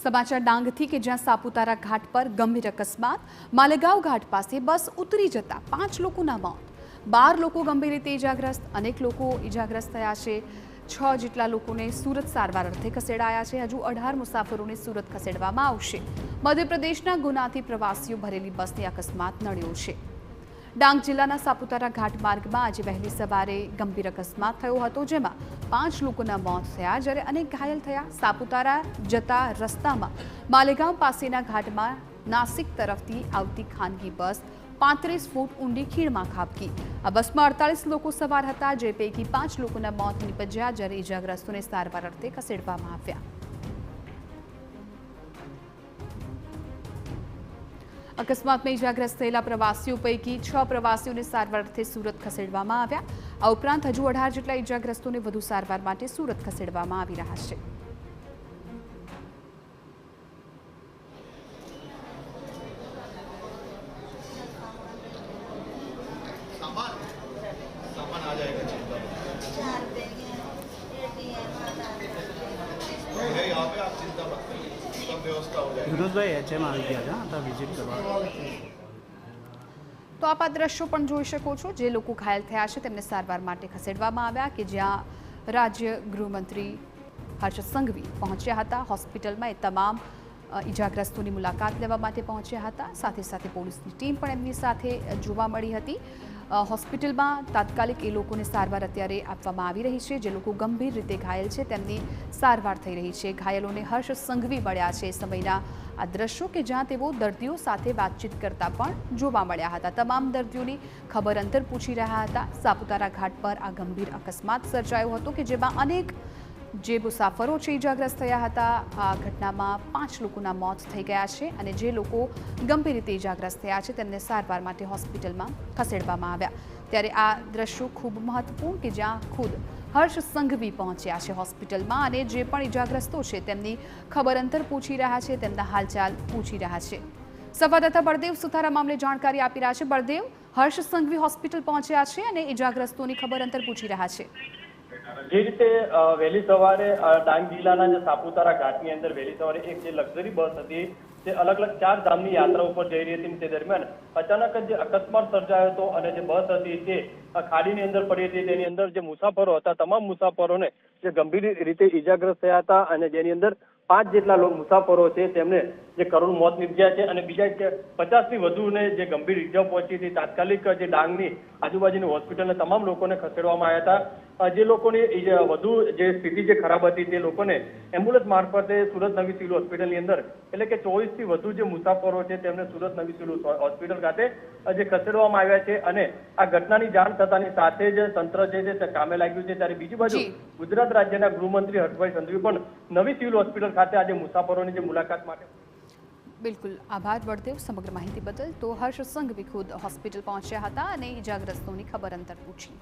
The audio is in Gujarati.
સમાચાર ડાંગથી કે જ્યાં સાપુતારા ઘાટ પર ગંભીર અકસ્માત, માલેગાંવ ઘાટ પાસે બસ ઉતરી જતા 5 લોકોના મોત, 12 લોકો ગંભીર રીતે ઇજાગ્રસ્ત, અનેક લોકો ઇજાગ્રસ્ત થયા છે। 6 જેટલા લોકોને સુરત સારવાર અર્થે ખસેડાયા છે। હજુ 18 મુસાફરોને સુરત ખસેડવામાં આવશે। મધ્યપ્રદેશના ગુનાથી પ્રવાસીઓ ભરેલી બસને અકસ્માત નડ્યો છે। ડાંગ જિલ્લાના સાપુતારા ઘાટ માર્ગમાં આજે વહેલી સવારે ગંભીર અકસ્માત થયો હતો, જેમાં 5 લોકોના મોત થયા જ્યારે અનેક ઘાયલ થયા। સાપુતારા જતા રસ્તામાં માલેગાંવ પાસેના ઘાટમાં નાસિક તરફથી આવતી ખાનગી બસ 35 ફૂટ ઊંડી ખીણમાં ખાબકી। આ બસમાં 48 લોકો સવાર હતા, જે પૈકી 5 લોકોના મોત નીપજ્યા જ્યારે ઇજાગ્રસ્તોને સારવાર અર્થે ખસેડવામાં આવ્યા। અકસ્માતમાં ઇજાગ્રસ્ત થયેલા પ્રવાસીઓ પૈકી 6 પ્રવાસીઓને સારવાર અર્થે સુરત ખસેડવામાં આવ્યા। આ ઉપરાંત હજુ 18 જેટલા ઇજાગ્રસ્તોને વધુ સારવાર માટે સુરત ખસેડવામાં આવી રહ્યા છે। વિનોદભાઈ એચએમ આવી ગયા હતા તો વિઝિટ કરવા। તો આપ આ દ્રશ્યો પણ જોઈ શકો છો, જે લોકો ઘાયલ થયા છે તેમને સારવાર માટે ખસેડવામાં આવ્યા કે જ્યાં રાજ્ય ગૃહમંત્રી હર્ષ સંઘવી પહોંચ્યા હતા। હોસ્પિટલમાં એ તમામ ઇજાગ્રસ્તોની મુલાકાત લેવા માટે પહોંચ્યા હતા। સાથે સાથે પોલીસની ટીમ પણ એમની સાથે જોવા મળી હતી। હોસ્પિટલમાં તાત્કાલિક એ લોકોને સારવાર અત્યારે આપવામાં આવી રહી છે। જે લોકો ગંભીર રીતે ઘાયલ છે તેમની સારવાર થઈ રહી છે। ઘાયલોને હર્ષ સંઘવી મળ્યા છે। સમયના આ દ્રશ્યો કે જ્યાં તેઓ દર્દીઓ સાથે વાતચીત કરતા પણ જોવા મળ્યા હતા। તમામ દર્દીઓની ખબર અંતર પૂછી રહ્યા હતા। સાપુતારા ઘાટ પર આ ગંભીર અકસ્માત સર્જાયો હતો કે જેમાં અનેક જે મુસાફરો છે ઇજાગ્રસ્ત થયા હતા। આ ઘટનામાં 5 લોકોના મોત થઈ ગયા છે અને જે લોકો ગંભીર રીતે ઇજાગ્રસ્ત થયા છે તેમને સારવાર માટે હોસ્પિટલમાં ખસેડવામાં આવ્યા। ત્યારે આ દ્રશ્યો ખૂબ મહત્વપૂર્ણ કે જ્યાં ખુદ હર્ષ સંઘવી પહોંચ્યા છે હોસ્પિટલમાં અને જે પણ ઇજાગ્રસ્તો છે તેમની ખબર અંતર પૂછી રહ્યા છે, તેમના હાલચાલ પૂછી રહ્યા છે। સંવાદદાતા બળદેવ સુથારા મામલે જાણકારી આપી રહ્યા છે। બળદેવ, હર્ષ સંઘવી હોસ્પિટલ પહોંચ્યા છે અને ઇજાગ્રસ્તોની ખબર અંતર પૂછી રહ્યા છે। જે રીતે વહેલી સવારે ડાંગ જિલ્લાના જે સાપુતારા ઘાટની અંદર વહેલી સવારે એક જે લક્ઝરી બસ હતી તે અલગ અલગ 4 ધામની યાત્રા ઉપર જઈ રહી હતી। તે દરમિયાન અચાનક જ જે અકસ્માત સર્જાયો હતો અને જે બસ હતી તે ખાડીની અંદર પડી હતી। તેની અંદર જે મુસાફરો હતા તમામ મુસાફરોને જે ગંભીર રીતે ઇજાગ્રસ્ત થયા હતા અને જેની અંદર 5 જેટલા મુસાફરો છે તેમને જે કરુણ મોત નીપજ્યા છે અને બીજા 50થી વધુને જે ગંભીર ઇજા પહોંચી હતી। તાત્કાલિક જે ડાંગની આજુબાજુની હોસ્પિટલના તમામ લોકોને ખસેડવામાં આવ્યા હતા। જે લોકોની વધુ જે સ્થિતિ જે ખરાબ હતી તે લોકોને એમ્બ્યુલન્સ મારફતે સુરત નવી સિવિલ હોસ્પિટલની અંદર એટલે કે 24 થી વધુ જે મુસાફરો છે તેમને સુરત નવી સિવિલ હોસ્પિટલ ખાતે જે ખસેડવામાં આવ્યા છે અને આ ઘટનાની જાણ થતાની સાથે જ તંત્ર જે છે તે કામે લાગ્યું છે। ત્યારે બીજી બાજુ ગુજરાત રાજ્યના ગૃહમંત્રી હર્ષભાઈ સંઘવી પણ નવી સિવિલ હોસ્પિટલ ખાતે આજે મુસાફરોની જે મુલાકાત માટે। બિલકુલ, આભાર બળદેવ સમગ્ર માહિતી બદલ। તો હર્ષ સંઘવી ખુદ હોસ્પિટલ પહોંચ્યા હતા અને ઇજાગ્રસ્તોની ખબર અંતર પૂછી।